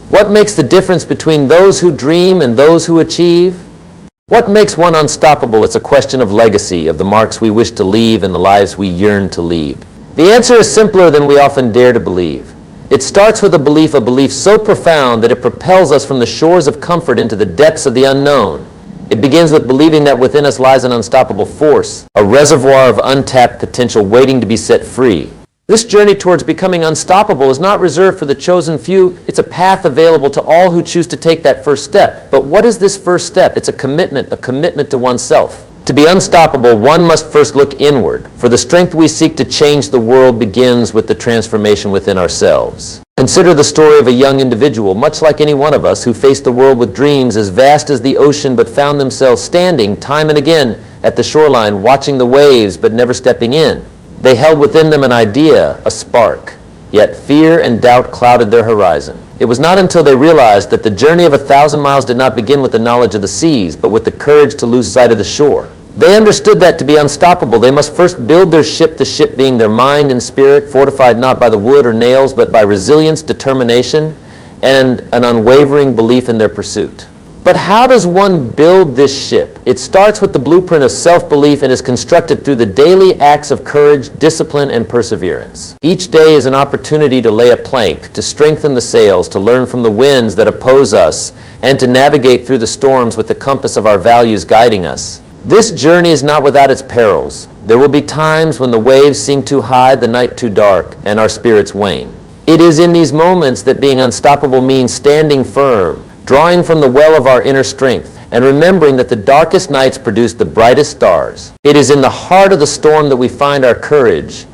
What makes the difference between those who dream and those who achieve? What makes one unstoppable? It's a question of legacy, of the marks we wish to leave and the lives we yearn to lead. The answer is simpler than we often dare to believe. It starts with a belief so profound that it propels us from the shores of comfort into the depths of the unknown. It begins with believing that within us lies an unstoppable force, a reservoir of untapped potential waiting to be set free. This journey towards becoming unstoppable is not reserved for the chosen few. It's a path available to all who choose to take that first step. But what is this first step? It's a commitment to oneself. To be unstoppable, one must first look inward, for the strength we seek to change the world begins with the transformation within ourselves. Consider the story of a young individual, much like any one of us, who faced the world with dreams as vast as the ocean but found themselves standing time and again at the shoreline, watching the waves but never stepping in. They held within them an idea, a spark, yet fear and doubt clouded their horizon. It was not until they realized that the journey of 1,000 miles did not begin with the knowledge of the seas, but with the courage to lose sight of the shore. They understood that to be unstoppable, they must first build their ship, the ship being their mind and spirit, fortified not by the wood or nails, but by resilience, determination, and an unwavering belief in their pursuit. But how does one build this ship? It starts with the blueprint of self-belief and is constructed through the daily acts of courage, discipline, and perseverance. Each day is an opportunity to lay a plank, to strengthen the sails, to learn from the winds that oppose us, and to navigate through the storms with the compass of our values guiding us. This journey is not without its perils. There will be times when the waves seem too high, the night too dark, and our spirits wane. It is in these moments that being unstoppable means standing firm, drawing from the well of our inner strength, and remembering that the darkest nights produce the brightest stars. It is in the heart of the storm that we find our courage,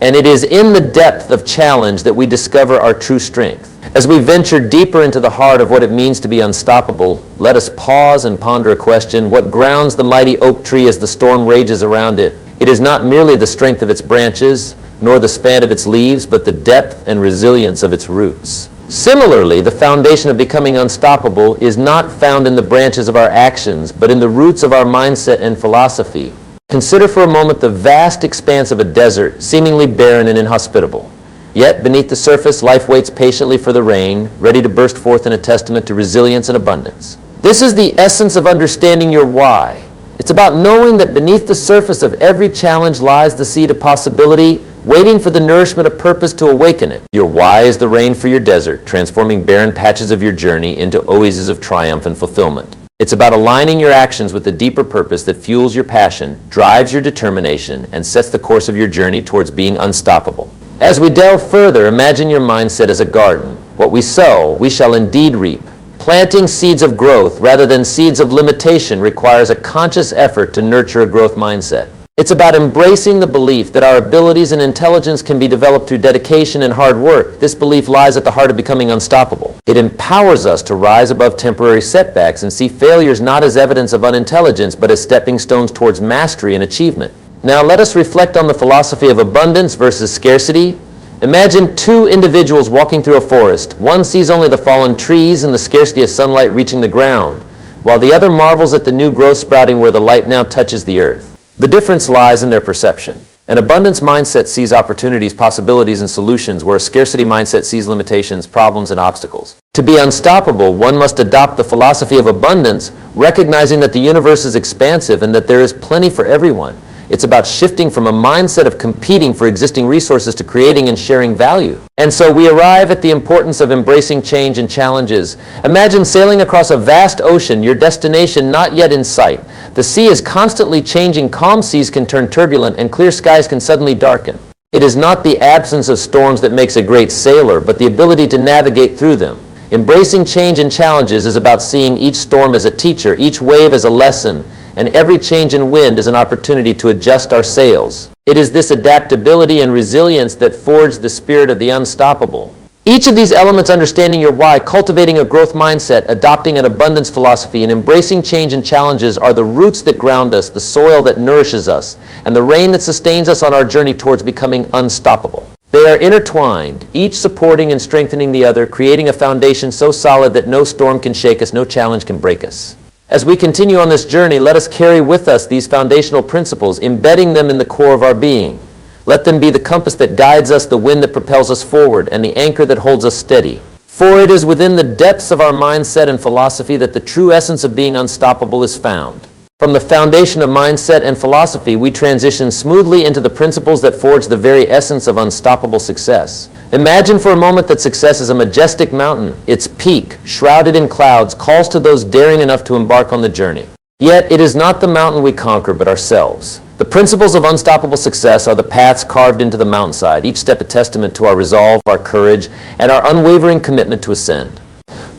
and it is in the depth of challenge that we discover our true strength. As we venture deeper into the heart of what it means to be unstoppable, let us pause and ponder a question. What grounds the mighty oak tree as the storm rages around it? It is not merely the strength of its branches, nor the span of its leaves, but the depth and resilience of its roots. Similarly, the foundation of becoming unstoppable is not found in the branches of our actions, but in the roots of our mindset and philosophy. Consider for a moment the vast expanse of a desert, seemingly barren and inhospitable. Yet, beneath the surface, life waits patiently for the rain, ready to burst forth in a testament to resilience and abundance. This is the essence of understanding your why. It's about knowing that beneath the surface of every challenge lies the seed of possibility, waiting for the nourishment of purpose to awaken it. Your why is the rain for your desert, transforming barren patches of your journey into oases of triumph and fulfillment. It's about aligning your actions with the deeper purpose that fuels your passion, drives your determination, and sets the course of your journey towards being unstoppable. As we delve further, imagine your mindset as a garden. What we sow, we shall indeed reap. Planting seeds of growth rather than seeds of limitation requires a conscious effort to nurture a growth mindset. It's about embracing the belief that our abilities and intelligence can be developed through dedication and hard work. This belief lies at the heart of becoming unstoppable. It empowers us to rise above temporary setbacks and see failures not as evidence of unintelligence, but as stepping stones towards mastery and achievement. Now let us reflect on the philosophy of abundance versus scarcity. Imagine two individuals walking through a forest. One sees only the fallen trees and the scarcity of sunlight reaching the ground, while the other marvels at the new growth sprouting where the light now touches the earth. The difference lies in their perception. An abundance mindset sees opportunities, possibilities, and solutions, where a scarcity mindset sees limitations, problems, and obstacles. To be unstoppable, one must adopt the philosophy of abundance, recognizing that the universe is expansive and that there is plenty for everyone. It's about shifting from a mindset of competing for existing resources to creating and sharing value. And so we arrive at the importance of embracing change and challenges. Imagine sailing across a vast ocean, your destination not yet in sight. The sea is constantly changing. Calm seas can turn turbulent, and clear skies can suddenly darken. It is not the absence of storms that makes a great sailor, but the ability to navigate through them. Embracing change and challenges is about seeing each storm as a teacher, each wave as a lesson, and every change in wind is an opportunity to adjust our sails. It is this adaptability and resilience that forge the spirit of the unstoppable. Each of these elements, understanding your why, cultivating a growth mindset, adopting an abundance philosophy, and embracing change and challenges, are the roots that ground us, the soil that nourishes us, and the rain that sustains us on our journey towards becoming unstoppable. They are intertwined, each supporting and strengthening the other, creating a foundation so solid that no storm can shake us, no challenge can break us. As we continue on this journey, let us carry with us these foundational principles, embedding them in the core of our being. Let them be the compass that guides us, the wind that propels us forward, and the anchor that holds us steady. For it is within the depths of our mindset and philosophy that the true essence of being unstoppable is found. From the foundation of mindset and philosophy, we transition smoothly into the principles that forge the very essence of unstoppable success. Imagine for a moment that success is a majestic mountain. Its peak, shrouded in clouds, calls to those daring enough to embark on the journey. Yet it is not the mountain we conquer, but ourselves. The principles of unstoppable success are the paths carved into the mountainside, each step a testament to our resolve, our courage, and our unwavering commitment to ascend.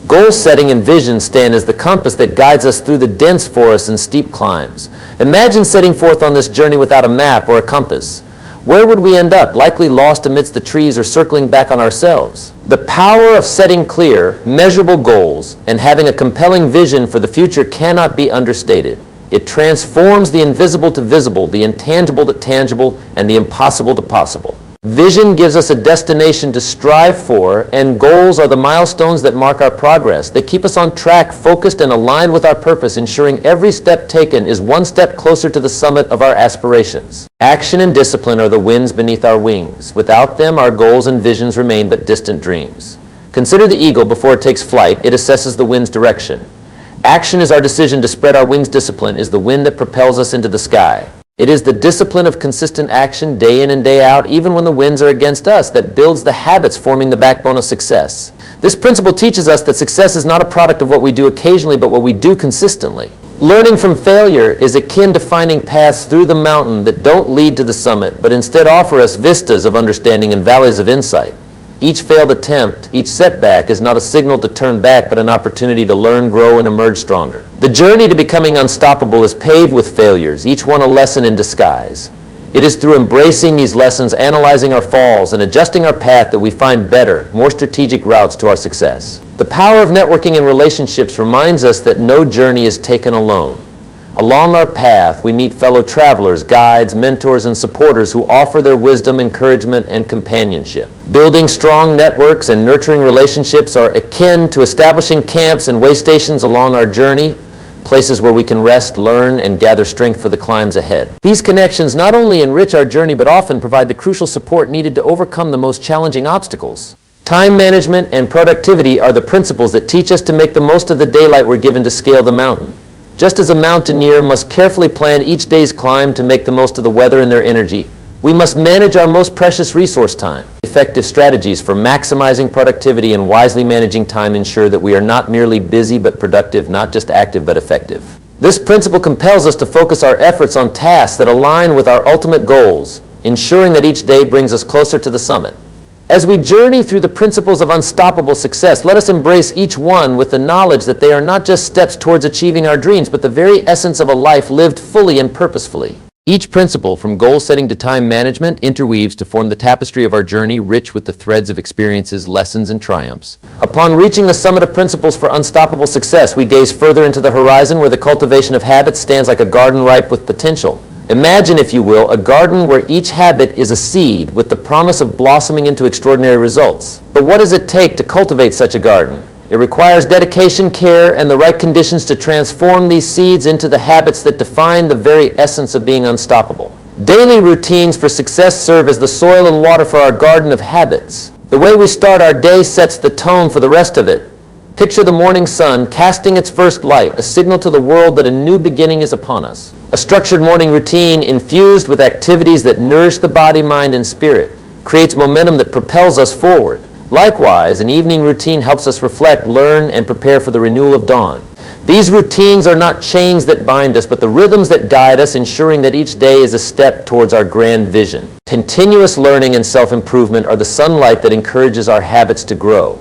Goal setting and vision stand as the compass that guides us through the dense forests and steep climbs. Imagine setting forth on this journey without a map or a compass. Where would we end up? Likely lost amidst the trees or circling back on ourselves. The power of setting clear, measurable goals and having a compelling vision for the future cannot be understated. It transforms the invisible to visible, the intangible to tangible, and the impossible to possible. Vision gives us a destination to strive for, and goals are the milestones that mark our progress. They keep us on track, focused, and aligned with our purpose, ensuring every step taken is one step closer to the summit of our aspirations. Action and discipline are the winds beneath our wings. Without them, our goals and visions remain but distant dreams. Consider the eagle before it takes flight. It assesses the wind's direction. Action is our decision to spread our wings. Discipline is the wind that propels us into the sky. It is the discipline of consistent action day in and day out, even when the winds are against us, that builds the habits forming the backbone of success. This principle teaches us that success is not a product of what we do occasionally, but what we do consistently. Learning from failure is akin to finding paths through the mountain that don't lead to the summit, but instead offer us vistas of understanding and valleys of insight. Each failed attempt, each setback is not a signal to turn back, but an opportunity to learn, grow, and emerge stronger. The journey to becoming unstoppable is paved with failures, each one a lesson in disguise. It is through embracing these lessons, analyzing our falls, and adjusting our path that we find better, more strategic routes to our success. The power of networking and relationships reminds us that no journey is taken alone. Along our path, we meet fellow travelers, guides, mentors, and supporters who offer their wisdom, encouragement, and companionship. Building strong networks and nurturing relationships are akin to establishing camps and way stations along our journey, places where we can rest, learn, and gather strength for the climbs ahead. These connections not only enrich our journey, but often provide the crucial support needed to overcome the most challenging obstacles. Time management and productivity are the principles that teach us to make the most of the daylight we're given to scale the mountain. Just as a mountaineer must carefully plan each day's climb to make the most of the weather and their energy, we must manage our most precious resource, time. Effective strategies for maximizing productivity and wisely managing time ensure that we are not merely busy but productive, not just active but effective. This principle compels us to focus our efforts on tasks that align with our ultimate goals, ensuring that each day brings us closer to the summit. As we journey through the principles of unstoppable success, let us embrace each one with the knowledge that they are not just steps towards achieving our dreams, but the very essence of a life lived fully and purposefully. Each principle, from goal setting to time management, interweaves to form the tapestry of our journey, rich with the threads of experiences, lessons, and triumphs. Upon reaching the summit of principles for unstoppable success, we gaze further into the horizon where the cultivation of habits stands like a garden ripe with potential. Imagine, if you will, a garden where each habit is a seed with the promise of blossoming into extraordinary results. But what does it take to cultivate such a garden? It requires dedication, care, and the right conditions to transform these seeds into the habits that define the very essence of being unstoppable. Daily routines for success serve as the soil and water for our garden of habits. The way we start our day sets the tone for the rest of it. Picture the morning sun casting its first light, a signal to the world that a new beginning is upon us. A structured morning routine infused with activities that nourish the body, mind, and spirit creates momentum that propels us forward. Likewise, an evening routine helps us reflect, learn, and prepare for the renewal of dawn. These routines are not chains that bind us, but the rhythms that guide us, ensuring that each day is a step towards our grand vision. Continuous learning and self-improvement are the sunlight that encourages our habits to grow.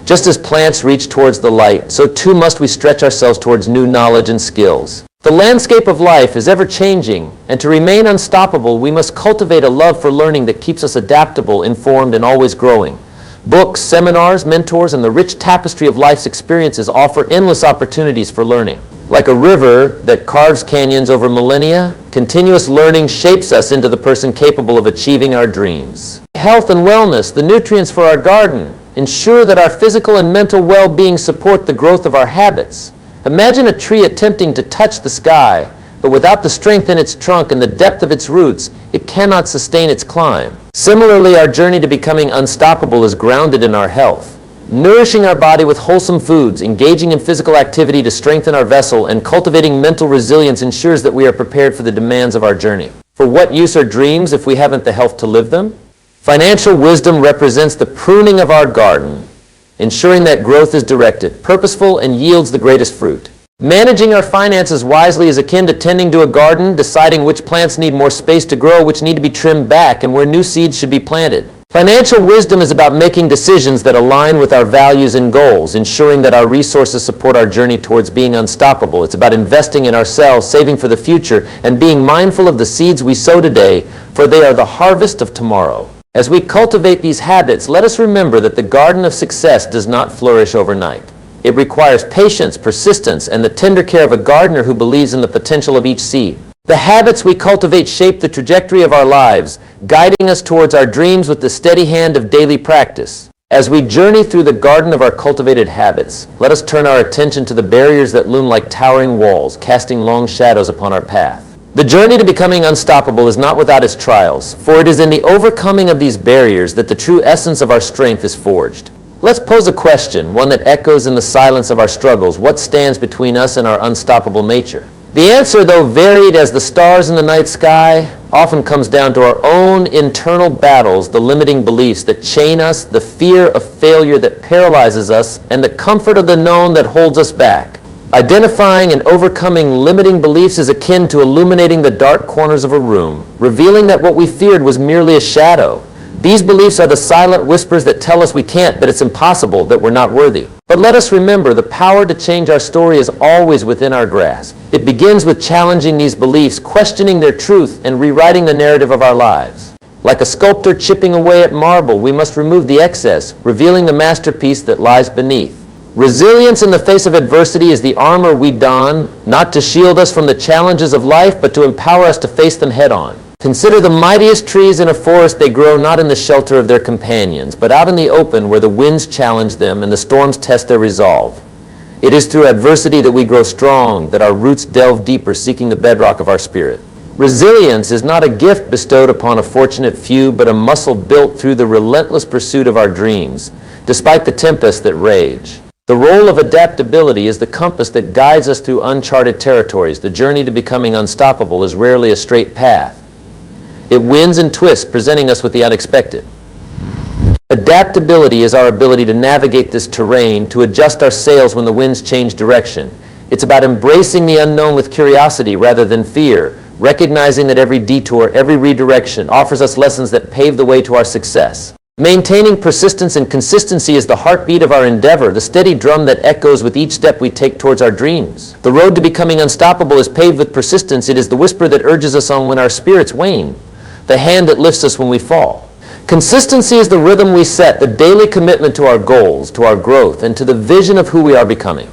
Just as plants reach towards the light, so too must we stretch ourselves towards new knowledge and skills. The landscape of life is ever-changing, and to remain unstoppable, we must cultivate a love for learning that keeps us adaptable, informed, and always growing. Books, seminars, mentors, and the rich tapestry of life's experiences offer endless opportunities for learning. Like a river that carves canyons over millennia, continuous learning shapes us into the person capable of achieving our dreams. Health and wellness, the nutrients for our garden, ensure that our physical and mental well-being support the growth of our habits. Imagine a tree attempting to touch the sky, but without the strength in its trunk and the depth of its roots, it cannot sustain its climb. Similarly, our journey to becoming unstoppable is grounded in our health. Nourishing our body with wholesome foods, engaging in physical activity to strengthen our vessel, and cultivating mental resilience ensures that we are prepared for the demands of our journey. For what use are dreams if we haven't the health to live them? Financial wisdom represents the pruning of our garden, ensuring that growth is directed, purposeful, and yields the greatest fruit. Managing our finances wisely is akin to tending to a garden, deciding which plants need more space to grow, which need to be trimmed back, and where new seeds should be planted. Financial wisdom is about making decisions that align with our values and goals, ensuring that our resources support our journey towards being unstoppable. It's about investing in ourselves, saving for the future, and being mindful of the seeds we sow today, for they are the harvest of tomorrow. As we cultivate these habits, let us remember that the garden of success does not flourish overnight. It requires patience, persistence, and the tender care of a gardener who believes in the potential of each seed. The habits we cultivate shape the trajectory of our lives, guiding us towards our dreams with the steady hand of daily practice. As we journey through the garden of our cultivated habits, let us turn our attention to the barriers that loom like towering walls, casting long shadows upon our path. The journey to becoming unstoppable is not without its trials, for it is in the overcoming of these barriers that the true essence of our strength is forged. Let's pose a question, one that echoes in the silence of our struggles. What stands between us and our unstoppable nature? The answer, though varied as the stars in the night sky, often comes down to our own internal battles, the limiting beliefs that chain us, the fear of failure that paralyzes us, and the comfort of the known that holds us back. Identifying and overcoming limiting beliefs is akin to illuminating the dark corners of a room, revealing that what we feared was merely a shadow. These beliefs are the silent whispers that tell us we can't, that it's impossible, that we're not worthy. But let us remember, the power to change our story is always within our grasp. It begins with challenging these beliefs, questioning their truth, and rewriting the narrative of our lives. Like a sculptor chipping away at marble, we must remove the excess, revealing the masterpiece that lies beneath. Resilience in the face of adversity is the armor we don, not to shield us from the challenges of life, but to empower us to face them head-on. Consider the mightiest trees in a forest. They grow not in the shelter of their companions, but out in the open where the winds challenge them and the storms test their resolve. It is through adversity that we grow strong, that our roots delve deeper, seeking the bedrock of our spirit. Resilience is not a gift bestowed upon a fortunate few, but a muscle built through the relentless pursuit of our dreams, despite the tempests that rage. The role of adaptability is the compass that guides us through uncharted territories. The journey to becoming unstoppable is rarely a straight path. It winds and twists, presenting us with the unexpected. Adaptability is our ability to navigate this terrain, to adjust our sails when the winds change direction. It's about embracing the unknown with curiosity rather than fear, recognizing that every detour, every redirection offers us lessons that pave the way to our success. Maintaining persistence and consistency is the heartbeat of our endeavor, the steady drum that echoes with each step we take towards our dreams. The road to becoming unstoppable is paved with persistence. It is the whisper that urges us on when our spirits wane, the hand that lifts us when we fall. Consistency is the rhythm we set, the daily commitment to our goals, to our growth, and to the vision of who we are becoming.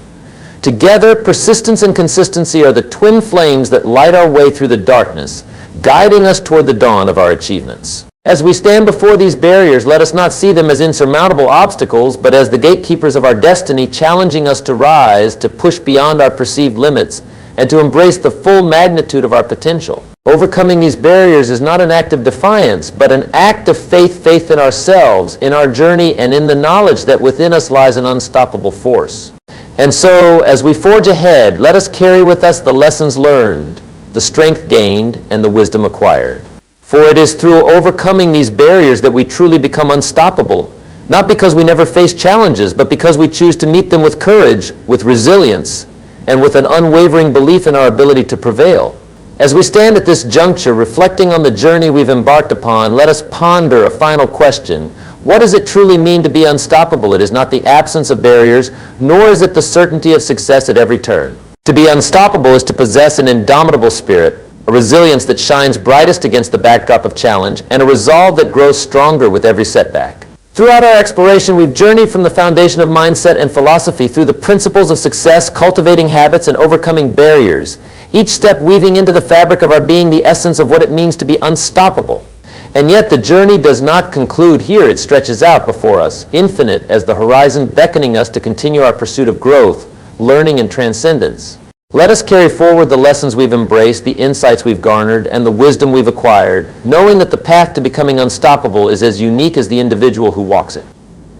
Together, persistence and consistency are the twin flames that light our way through the darkness, guiding us toward the dawn of our achievements. As we stand before these barriers, let us not see them as insurmountable obstacles, but as the gatekeepers of our destiny, challenging us to rise, to push beyond our perceived limits, and to embrace the full magnitude of our potential. Overcoming these barriers is not an act of defiance, but an act of faith in ourselves, in our journey, and in the knowledge that within us lies an unstoppable force. And so, as we forge ahead, let us carry with us the lessons learned, the strength gained, and the wisdom acquired. For it is through overcoming these barriers that we truly become unstoppable, not because we never face challenges, but because we choose to meet them with courage, with resilience, and with an unwavering belief in our ability to prevail. As we stand at this juncture, reflecting on the journey we've embarked upon, let us ponder a final question. What does it truly mean to be unstoppable? It is not the absence of barriers, nor is it the certainty of success at every turn. To be unstoppable is to possess an indomitable spirit, a resilience that shines brightest against the backdrop of challenge, and a resolve that grows stronger with every setback. Throughout our exploration, we've journeyed from the foundation of mindset and philosophy through the principles of success, cultivating habits, and overcoming barriers, each step weaving into the fabric of our being the essence of what it means to be unstoppable. And yet the journey does not conclude here. It stretches out before us, infinite as the horizon, beckoning us to continue our pursuit of growth, learning, and transcendence. Let us carry forward the lessons we've embraced, the insights we've garnered, and the wisdom we've acquired, knowing that the path to becoming unstoppable is as unique as the individual who walks it.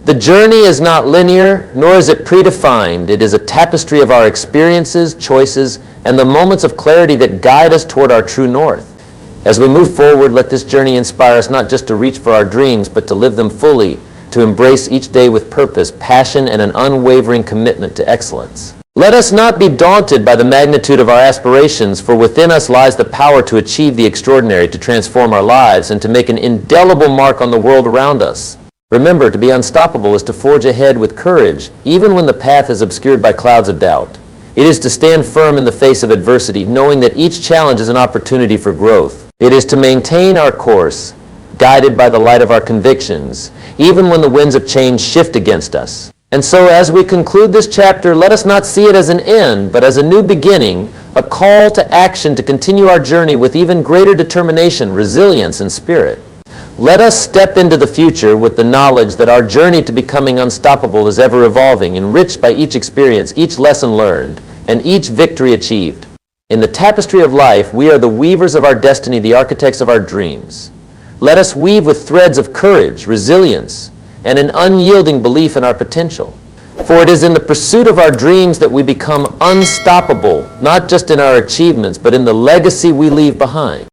The journey is not linear, nor is it predefined. It is a tapestry of our experiences, choices, and the moments of clarity that guide us toward our true north. As we move forward, let this journey inspire us not just to reach for our dreams, but to live them fully, to embrace each day with purpose, passion, and an unwavering commitment to excellence. Let us not be daunted by the magnitude of our aspirations, for within us lies the power to achieve the extraordinary, to transform our lives, and to make an indelible mark on the world around us. Remember, to be unstoppable is to forge ahead with courage, even when the path is obscured by clouds of doubt. It is to stand firm in the face of adversity, knowing that each challenge is an opportunity for growth. It is to maintain our course, guided by the light of our convictions, even when the winds of change shift against us. And so as we conclude this chapter, let us not see it as an end, but as a new beginning, a call to action to continue our journey with even greater determination, resilience, and spirit. Let us step into the future with the knowledge that our journey to becoming unstoppable is ever evolving, enriched by each experience, each lesson learned, and each victory achieved. In the tapestry of life, we are the weavers of our destiny, the architects of our dreams. Let us weave with threads of courage, resilience, and an unyielding belief in our potential. For it is in the pursuit of our dreams that we become unstoppable, not just in our achievements, but in the legacy we leave behind.